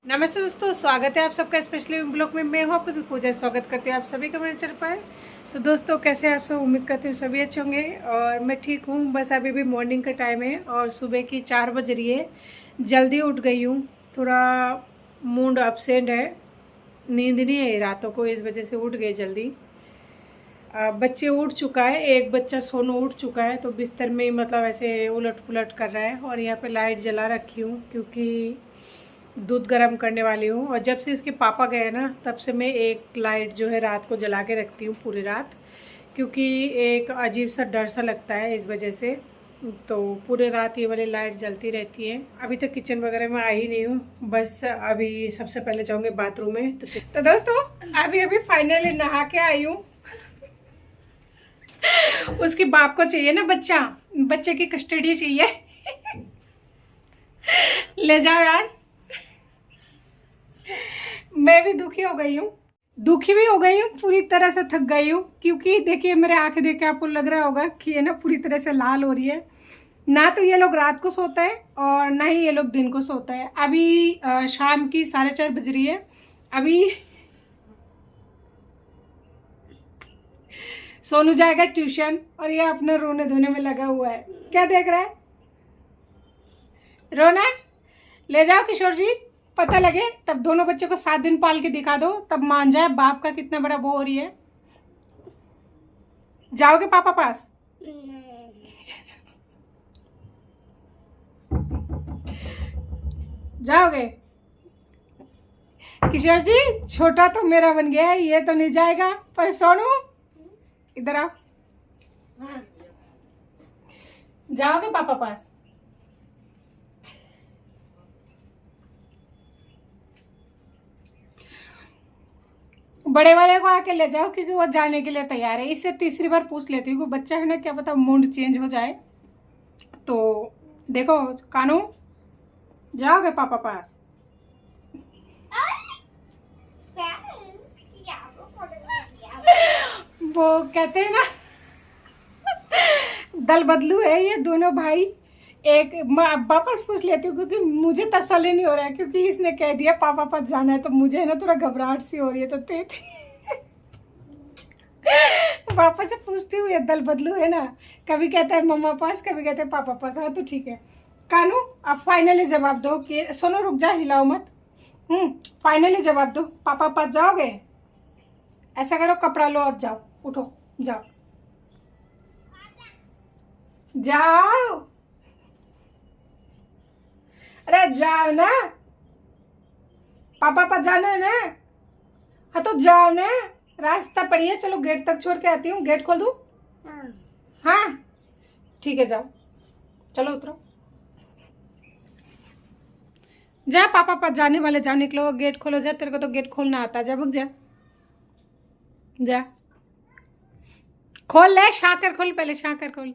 नमस्ते दोस्तों, स्वागत है आप सबका स्पेशली ब्लॉग में। मैं हूँ आपको पूजा, स्वागत करती हूँ आप सभी का मेरे चैनल पर। तो दोस्तों कैसे हैं आप सब? उम्मीद करती हूँ सभी अच्छे होंगे और मैं ठीक हूँ। बस अभी भी मॉर्निंग का टाइम है और सुबह की 4 बज रही है। जल्दी उठ गई हूँ, थोड़ा मूड अपसेंट है, नींद नहीं है रातों को, इस वजह से उठ गई जल्दी। बच्चे उठ चुका है, एक बच्चा सोनू उठ चुका है तो बिस्तर में मतलब ऐसे उलट पुलट कर रहा है। और यहाँ पे लाइट जला रखी हूँ क्योंकि दूध गर्म करने वाली हूँ। और जब से इसके पापा गए ना तब से मैं एक लाइट जो है रात को जला के रखती हूँ पूरी रात, क्योंकि एक अजीब सा डर सा लगता है इस वजह से। तो पूरे रात ये वाली लाइट जलती रहती है। अभी तक किचन वगैरह में आई नहीं हूँ, बस अभी सबसे पहले जाऊँगी बाथरूम में। तो दोस्तों अभी अभी फाइनली नहा के आई हूँ। उसके बाप को चाहिए ना बच्चा, बच्चे की कस्टडी चाहिए। ले जाओ यार। मैं भी दुखी हो गई हूँ, दुखी भी हो गई हूँ, पूरी तरह से थक गई हूँ। क्योंकि देखिए मेरे आंखें देख के आपको लग रहा होगा कि ये ना पूरी तरह से लाल हो रही है। ना तो ये लोग रात को सोता है और ना ही ये लोग दिन को सोता है। अभी शाम की 4:30 बज रही है। अभी सोनू जाएगा ट्यूशन और ये अपने रोने धोने में लगा हुआ है। क्या देख रहा है? रोना? ले जाओ किशोर जी, पता लगे तब दोनों बच्चे को 7 दिन पाल के दिखा दो, तब मान जाए बाप का कितना बड़ा वो हो रही है। जाओगे पापा पास? जाओगे? किशोर जी छोटा तो मेरा बन गया है, ये तो नहीं जाएगा। पर सोनू इधर आओ, जाओगे पापा पास? बड़े वाले को आके ले जाओ क्योंकि वो जाने के लिए तैयार है। इससे तीसरी बार पूछ लेती हूँ, बच्चा है ना, क्या पता मूड चेंज हो जाए। तो देखो कानू, जाओगे पापा पास? वो कहते हैं ना दल बदलू है ये दोनों भाई। एक वापस पूछ लेती हूँ क्योंकि मुझे तसल्ली नहीं हो रहा है, क्योंकि इसने कह दिया पापा पास जाना है तो मुझे ना थोड़ा घबराहट सी हो रही है। तो वापस से पूछती हूँ, ये दल बदलू है ना, कभी कहता है मम्मा पास, कभी कहता है पापा पास। हाँ तो ठीक है कानू, आप फाइनली जवाब दो कि सोनू रुक जा, हिलाओ मत। फाइनली जवाब दो, पापा पास जाओगे? ऐसा करो कपड़ा लो और जाओ, उठो जाओ, जाओ। अरे जाओ ना, पापा पास जाना है ना। हाँ तो जाओ ना, रास्ता पड़ी है। चलो गेट तक छोड़ के आती हूँ, गेट खोल दूँ? हाँ ठीक है, जाओ चलो उतरो। जा पापा पास जाने वाले, जाओ निकलो, गेट खोलो। जा, तेरे को तो गेट खोलना आता है, जा भग जा, जा खोल ले, शाकर खोल, पहले शाकर खोल।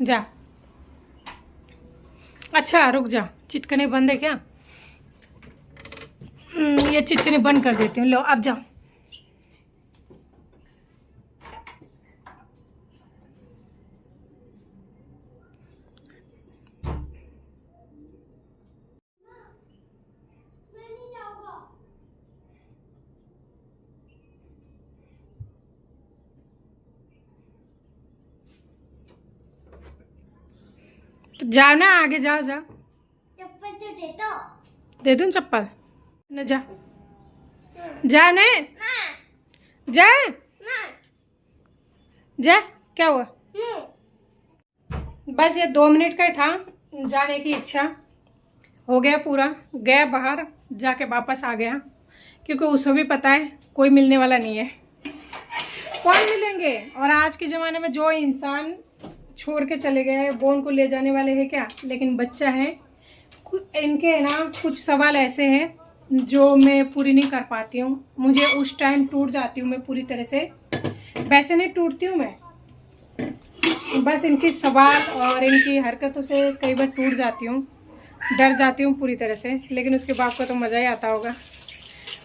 जा। अच्छा रुक जा, चिटकने बंद है क्या? ये चिटकने बंद कर देती हूँ, लो अब जाओ। तो जाओ ना, आगे जाओ, जाओ। चप्पल तो दे दो। दे दूँ चप्पल? न जा, जा ने, जा जा। क्या हुआ? बस ये 2 मिनट का ही था जाने की इच्छा, हो गया पूरा। गया बाहर, जाके वापस आ गया, क्योंकि उसे भी पता है कोई मिलने वाला नहीं है। कौन मिलेंगे? और आज के ज़माने में जो इंसान छोड़ के चले गए वो उनको ले जाने वाले हैं क्या? लेकिन बच्चा है, इनके ना कुछ सवाल ऐसे हैं जो मैं पूरी नहीं कर पाती हूँ। मुझे उस टाइम टूट जाती हूँ मैं पूरी तरह से। वैसे नहीं टूटती हूँ मैं, बस इनके सवाल और इनकी हरकतों से कई बार टूट जाती हूँ, डर जाती हूँ पूरी तरह से। लेकिन उसके बाप का तो मज़ा ही आता होगा,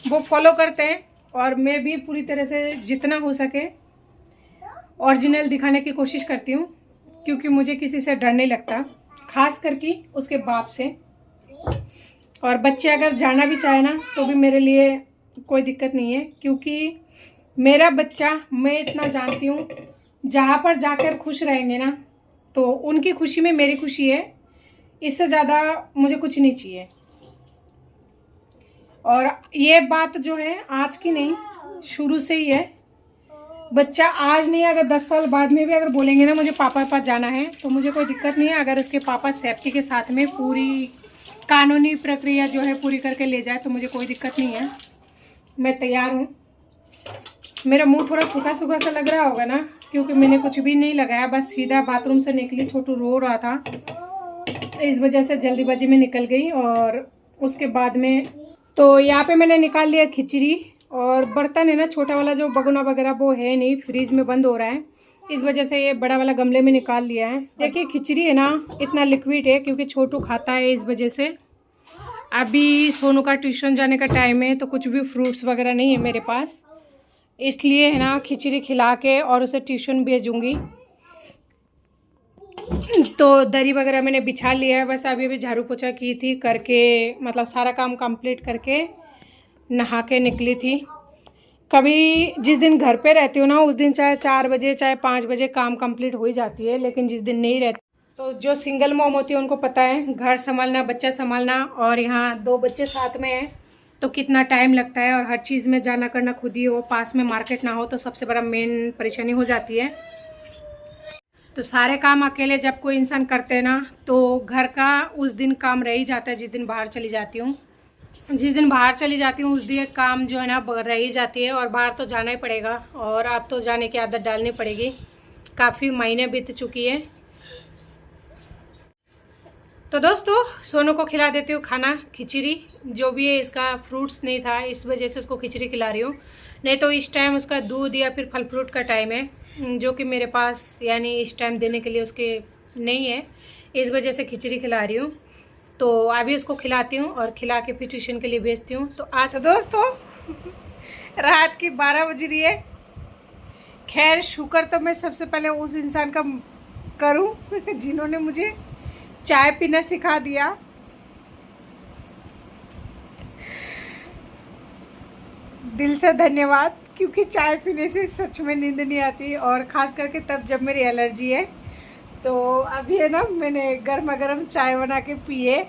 वो फॉलो करते हैं और मैं भी पूरी तरह से जितना हो सके ओरिजिनल दिखाने की कोशिश करती हूँ, क्योंकि मुझे किसी से डर नहीं लगता, खास करके उसके बाप से। और बच्चे अगर जाना भी चाहे ना तो भी मेरे लिए कोई दिक्कत नहीं है, क्योंकि मेरा बच्चा, मैं इतना जानती हूँ, जहाँ पर जाकर खुश रहेंगे ना तो उनकी खुशी में मेरी खुशी है। इससे ज़्यादा मुझे कुछ नहीं चाहिए। और ये बात जो है आज की नहीं, शुरू से ही है। बच्चा आज नहीं, अगर 10 साल बाद में भी अगर बोलेंगे ना मुझे पापा के पास जाना है, तो मुझे कोई दिक्कत नहीं है। अगर उसके पापा सेफ्टी के साथ में पूरी कानूनी प्रक्रिया जो है पूरी करके ले जाए तो मुझे कोई दिक्कत नहीं है, मैं तैयार हूँ। मेरा मुंह थोड़ा सूखा सूखा सा लग रहा होगा ना, क्योंकि मैंने कुछ भी नहीं लगाया, बस सीधा बाथरूम से निकली। छोटू रो रहा था, इस वजह से जल्दीबाजी में निकल गई। और उसके बाद में तो यहाँ पे मैंने निकाल लिया खिचड़ी, और बर्तन है ना छोटा वाला जो भगोना वगैरह वो है नहीं, फ्रीज में बंद हो रहा है, इस वजह से ये बड़ा वाला गमले में निकाल लिया है। देखिए खिचड़ी है ना इतना लिक्विड है, क्योंकि छोटू खाता है इस वजह से। अभी सोनू का ट्यूशन जाने का टाइम है, तो कुछ भी फ्रूट्स वगैरह नहीं है मेरे पास, इसलिए है ना खिचड़ी खिला के और उसे ट्यूशन भेजूँगी। तो दरी वगैरह मैंने बिछा लिया है, बस अभी झाड़ू पोछा की थी करके, मतलब सारा काम कंप्लीट करके नहा के निकली थी। कभी जिस दिन घर पे रहती हूँ ना उस दिन चाहे 4 बजे चाहे 5 बजे काम कंप्लीट हो ही जाती है, लेकिन जिस दिन नहीं रहती तो जो सिंगल मॉम होती है उनको पता है घर संभालना, बच्चा संभालना, और यहाँ 2 बच्चे साथ में हैं तो कितना टाइम लगता है। और हर चीज़ में जाना करना खुद ही हो, पास में मार्केट ना हो तो सबसे बड़ा मेन परेशानी हो जाती है। तो सारे काम अकेले जब कोई इंसान करते हैं ना तो घर का उस दिन काम रह ही जाता है। जिस दिन बाहर चली जाती हूँ उस दिन काम जो है ना रह ही जाती है, और बाहर तो जाना ही पड़ेगा। और अब तो जाने की आदत डालनी पड़ेगी, काफ़ी महीने बीत चुकी है। तो दोस्तों सोनू को खिला देती हूँ खाना, खिचड़ी जो भी है। इसका फ्रूट्स नहीं था इस वजह से उसको खिचड़ी खिला रही हूँ, नहीं तो इस टाइम उसका दूध या फिर फल फ्रूट का टाइम है, जो कि मेरे पास यानी इस टाइम देने के लिए उसके नहीं है, इस वजह से खिचड़ी खिला रही हूँ। तो अभी उसको खिलाती हूँ और खिला के फिर ट्यूशन के लिए भेजती हूँ। तो आज दोस्तों रात की 12 बज रही है। खैर शुक्र तो मैं सबसे पहले उस इंसान का करूँ जिन्होंने मुझे चाय पीना सिखा दिया। दिल से धन्यवाद, क्योंकि चाय पीने से सच में नींद नहीं आती, और ख़ास करके तब जब मेरी एलर्जी है। तो अभी है ना मैंने गर्मा गर्म चाय बना के पिए,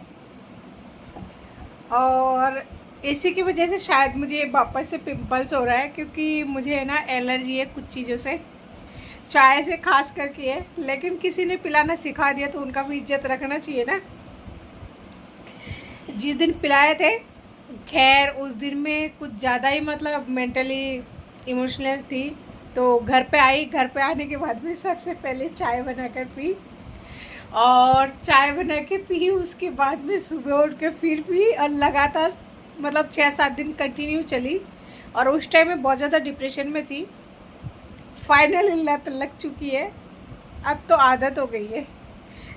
और इसी की वजह से शायद मुझे वापस से पिंपल्स हो रहा है, क्योंकि मुझे है ना एलर्जी है कुछ चीज़ों से, चाय से खास करके है। लेकिन किसी ने पिलाना सिखा दिया तो उनका भी इज्जत रखना चाहिए ना। जिस दिन पिलाए थे, खैर उस दिन में कुछ ज़्यादा ही मतलब मेंटली इमोशनल थी। तो घर पे आई, घर पे आने के बाद में सबसे पहले चाय बनाकर पी, और चाय बना के पी, उसके बाद में सुबह उठ के फिर पी, और लगातार मतलब 6-7 दिन कंटिन्यू चली। और उस टाइम में बहुत ज़्यादा डिप्रेशन में थी। फाइनली लत लग चुकी है, अब तो आदत हो गई है,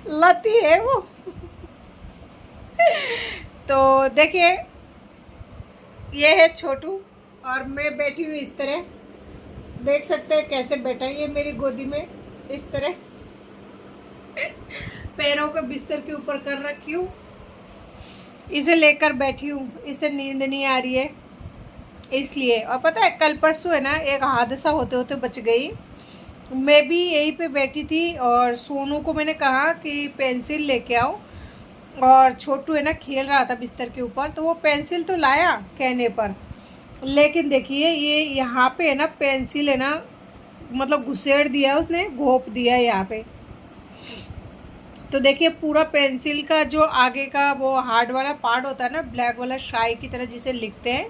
लत ही है वो तो देखिए ये है छोटू, और मैं बैठी हूँ इस तरह, देख सकते हैं कैसे बैठा है ये मेरी गोदी में, इस तरह पैरों को बिस्तर के ऊपर कर रखी हूँ, इसे लेकर बैठी हूँ। इसे नींद नहीं आ रही है इसलिए। और पता है कल परसों है ना एक हादसा होते होते बच गई। मैं भी यहीं पे बैठी थी, और सोनू को मैंने कहा कि पेंसिल लेके आओ, और छोटू है ना खेल रहा था बिस्तर के ऊपर, तो वो पेंसिल तो लाया कहने पर, लेकिन देखिए ये यहाँ पे है ना पेंसिल है ना मतलब घुसेड़ दिया उसने, घोप दिया यहाँ पे। तो देखिए पूरा पेंसिल का जो आगे का वो हार्ड वाला पार्ट होता है ना, ब्लैक वाला शाई की तरह जिसे लिखते हैं,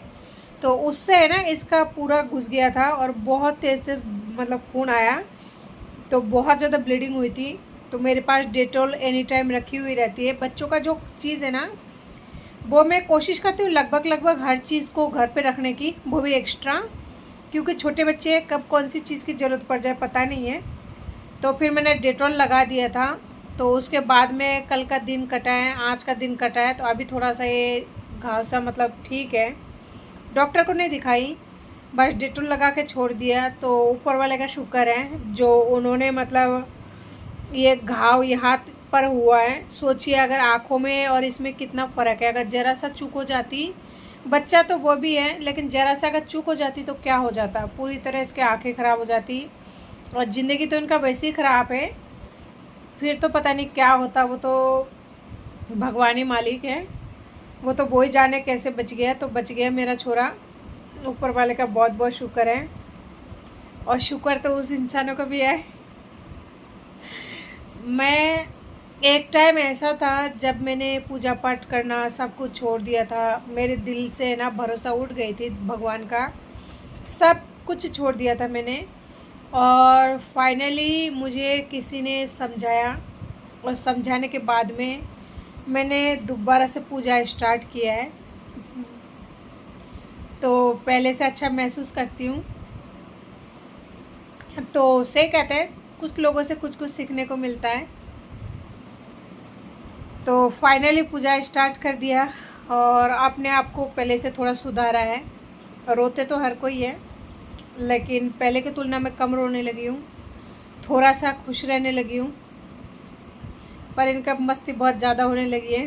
तो उससे है ना इसका पूरा घुस गया था, और बहुत तेज़ तेज़ मतलब खून आया, तो बहुत ज़्यादा ब्लीडिंग हुई थी। तो मेरे पास डेटॉल एनी टाइम रखी हुई रहती है। बच्चों का जो चीज़ है ना वो मैं कोशिश करती हूँ लगभग हर चीज़ को घर पे रखने की, वो भी एक्स्ट्रा, क्योंकि छोटे बच्चे कब कौन सी चीज़ की ज़रूरत पड़ जाए पता नहीं है। तो फिर मैंने डेटॉल लगा दिया था। तो उसके बाद में कल का दिन कटा है, आज का दिन कटा है, तो अभी थोड़ा सा ये घाव सा मतलब ठीक है। डॉक्टर को नहीं दिखाई, बस डेटॉल लगा के छोड़ दिया। तो ऊपर वाले का शुक्र है जो उन्होंने मतलब ये घाव यहाँ पर हुआ है। सोचिए अगर आँखों में और इसमें कितना फ़र्क है। अगर ज़रा सा चूक हो जाती, बच्चा तो वो भी है, लेकिन ज़रा सा अगर चूक हो जाती तो क्या हो जाता, पूरी तरह इसके आँखें ख़राब हो जाती और ज़िंदगी तो इनका वैसे ही ख़राब है। फिर तो पता नहीं क्या होता, वो तो भगवान ही मालिक है। वो ही जाने कैसे बच गया, तो बच गया मेरा छोरा। ऊपर वाले का बहुत बहुत शुक्र है, और शुक्र तो उस इंसानों का भी है। मैं एक टाइम ऐसा था जब मैंने पूजा पाठ करना सब कुछ छोड़ दिया था, मेरे दिल से ना भरोसा उठ गई थी भगवान का, सब कुछ छोड़ दिया था मैंने। और फाइनली मुझे किसी ने समझाया, और समझाने के बाद में मैंने दोबारा से पूजा स्टार्ट किया है, तो पहले से अच्छा महसूस करती हूँ। तो सही कहते हैं, कुछ लोगों से कुछ कुछ सीखने को मिलता है। तो फाइनली पूजा स्टार्ट कर दिया और अपने आप को पहले से थोड़ा सुधारा है। रोते तो हर कोई है, लेकिन पहले की तुलना में कम रोने लगी हूँ, थोड़ा सा खुश रहने लगी हूँ। पर इनका मस्ती बहुत ज़्यादा होने लगी है।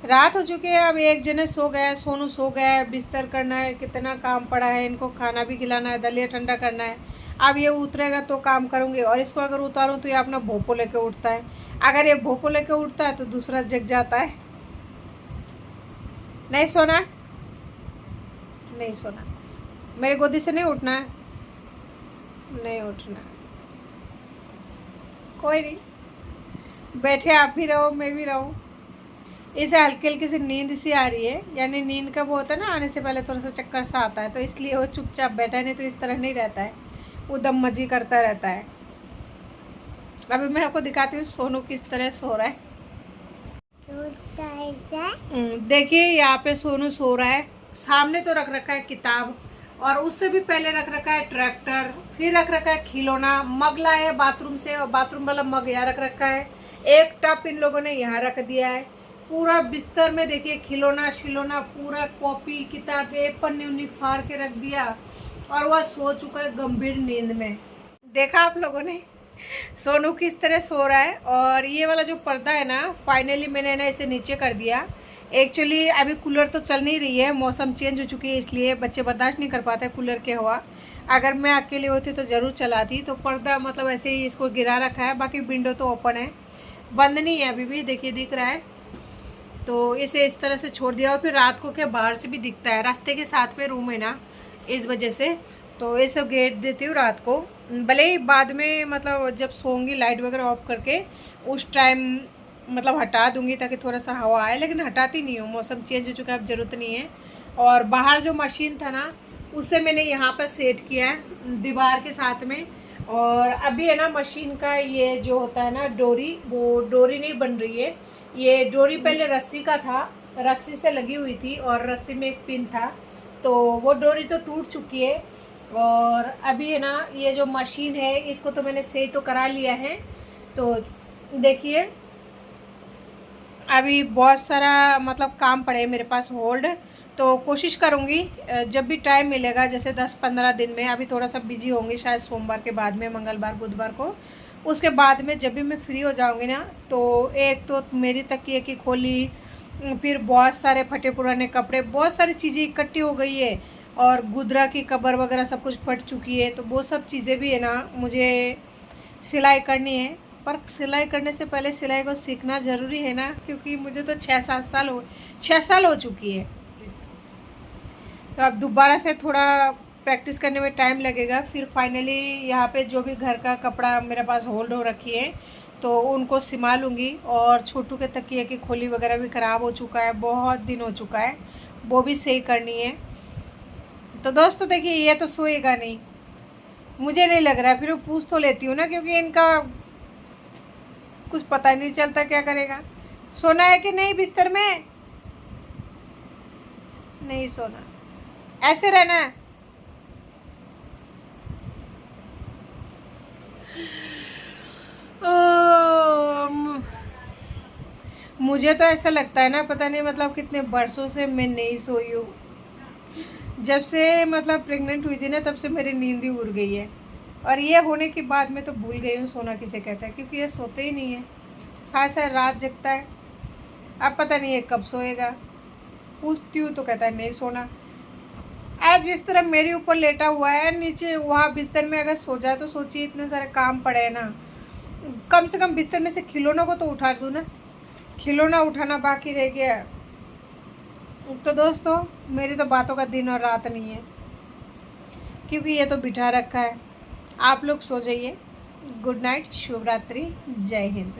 रात हो चुकी है, अब एक जने सो गया, सोनू सो गया है, बिस्तर करना है, कितना काम पड़ा है, इनको खाना भी खिलाना है, दलिया ठंडा करना है। अब ये उतरेगा तो काम करूँगी, और इसको अगर उतारूँ तो ये अपना भोपो लेके उठता है। अगर ये भोपो लेके उठता है तो दूसरा जग जाता है। नहीं सोना, नहीं सोना, मेरी गोदी से नहीं उठना है, नहीं उठना। कोई नहीं, बैठे आप भी रहो, मैं भी रहूँ। इसे हल्की हल्की सी नींद सी आ रही है, यानी नींद का वो होता है ना, आने से पहले थोड़ा सा चक्कर सा आता है, तो इसलिए वो चुपचाप बैठा है, नहीं तो इस तरह नहीं रहता है, वो दम मजी करता रहता है। अभी मैं आपको दिखाती हूँ सोनू किस तरह सो रहा है। देखिए यहाँ पे सोनू सो रहा है, सामने तो रख रखा है किताब, और उससे भी पहले रख रखा है ट्रैक्टर, फिर रख रखा है खिलौना, मग लाया है बाथरूम से, और बाथरूम वाला मग यहाँ रख रखा है, एक टप इन लोगों ने यहाँ रख दिया है। पूरा बिस्तर में देखिए खिलौना शिलौना, पूरा कॉपी किताब एक पन्नी उन्नी फाड़ के रख दिया, और वह सो चुका है गंभीर नींद में। देखा आप लोगों ने सोनू किस तरह सो रहा है। और ये वाला जो पर्दा है ना, फाइनली मैंने ना इसे नीचे कर दिया। एक्चुअली अभी कूलर तो चल नहीं रही है, मौसम चेंज हो चुकी है, इसलिए बच्चे बर्दाश्त नहीं कर पाते कूलर की हवा। अगर मैं अकेले होती तो ज़रूर चलाती। तो पर्दा मतलब ऐसे ही इसको गिरा रखा है, बाकी विंडो तो ओपन है, बंद नहीं है अभी भी, देखिए दिख रहा है। तो इसे इस तरह से छोड़ दिया, और फिर रात को क्या बाहर से भी दिखता है, रास्ते के साथ में रूम है ना, इस वजह से तो इसे गेट देती हूँ रात को। भले ही बाद में मतलब जब सोऊंगी लाइट वगैरह ऑफ करके उस टाइम मतलब हटा दूंगी ताकि थोड़ा सा हवा आए, लेकिन हटाती नहीं हूँ, मौसम चेंज हो चुका है, अब ज़रूरत नहीं है। और बाहर जो मशीन था ना, उसे मैंने यहाँ पर सेट किया है दीवार के साथ में। और अभी है ना मशीन का ये जो होता है ना डोरी, वो डोरी नहीं बन रही है। ये डोरी पहले रस्सी का था, रस्सी से लगी हुई थी, और रस्सी में एक पिन था, तो वो डोरी तो टूट चुकी है। और अभी है ना ये जो मशीन है, इसको तो मैंने सही तो करा लिया है। तो देखिए अभी बहुत सारा मतलब काम पड़े मेरे पास होल्ड, तो कोशिश करूँगी जब भी टाइम मिलेगा, जैसे 10-15 दिन में। अभी थोड़ा सा बिजी होंगी शायद सोमवार के बाद में, मंगलवार बुधवार को, उसके बाद में जब भी मैं फ्री हो जाऊँगी ना, तो एक तो मेरी तकिए की खोली, फिर बहुत सारे फटे पुराने कपड़े, बहुत सारी चीज़ें इकट्ठी हो गई है, और गुदरा की कबर वगैरह सब कुछ फट चुकी है। तो वो सब चीज़ें भी है ना मुझे सिलाई करनी है। पर सिलाई करने से पहले सिलाई को सीखना ज़रूरी है ना, क्योंकि मुझे तो 6 साल हो चुकी है। तो अब दोबारा से थोड़ा प्रैक्टिस करने में टाइम लगेगा। फिर फाइनली यहाँ पे जो भी घर का कपड़ा मेरे पास होल्ड हो रखी है, तो उनको सिमा लूँगी। और छोटू के तकिए की खोली वगैरह भी ख़राब हो चुका है, बहुत दिन हो चुका है, वो भी सही करनी है। तो दोस्तों देखिए ये तो सोएगा नहीं, मुझे नहीं लग रहा है, फिर वो पूछ तो लेती हूँ ना, क्योंकि इनका कुछ पता ही नहीं चलता क्या करेगा। सोना है कि नहीं बिस्तर में? नहीं सोना, ऐसे रहना है। मुझे तो ऐसा लगता है ना, पता नहीं मतलब कितने बरसों से मैं नहीं सोई हूँ। जब से मतलब प्रेग्नेंट हुई थी ना, तब से मेरी नींद ही उड़ गई है। और ये होने के बाद मैं तो भूल गई हूँ सोना किसे कहता है, क्योंकि ये सोते ही नहीं है, शायद रात जगता है, अब पता नहीं है कब सोएगा। पूछती हूँ तो कहता है नहीं सोना। आज जिस तरह मेरे ऊपर लेटा हुआ है नीचे, वहाँ बिस्तर में अगर सो जाए तो सोचिए इतने सारे काम पड़े हैं ना, कम से कम बिस्तर में से खिलौनों को तो उठा दूँ ना, खिलौना उठाना बाकी रह गया। तो दोस्तों मेरी तो बातों का दिन और रात नहीं है, क्योंकि ये तो बिठा रखा है। आप लोग सो जाइए। गुड नाइट, शुभ रात्रि, जय हिंद।